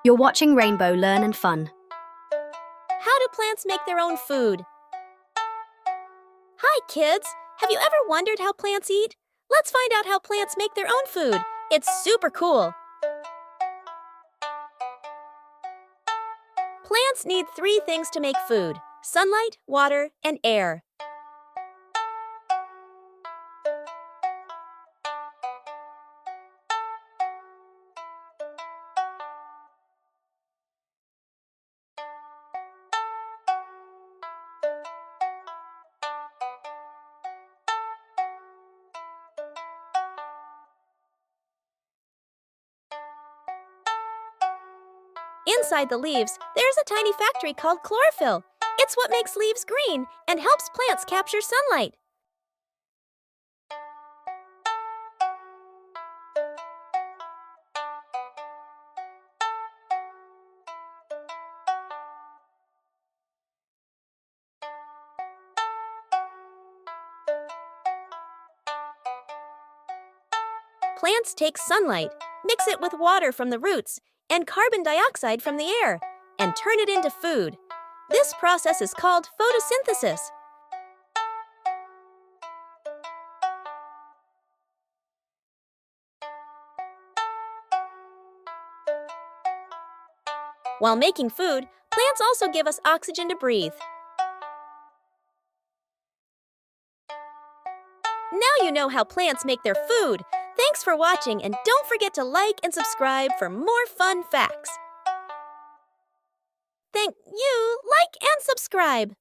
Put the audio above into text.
You're watching Rainbow Learn and Fun. How do plants make their own food? Hi, kids! Have you ever wondered how plants eat? Let's find out how plants make their own food. It's super cool! Plants need three things to make food: sunlight, water, and air. Inside the leaves, there's a tiny factory called chlorophyll. It's what makes leaves green and helps plants capture sunlight. Plants take sunlight, mix it with water from the roots and carbon dioxide from the air, and turn it into food. This process is called photosynthesis. While making food, plants also give us oxygen to breathe. Now you know how plants make their food. Thanks for watching, and don't forget to like and subscribe for more fun facts. Thank you, like and subscribe.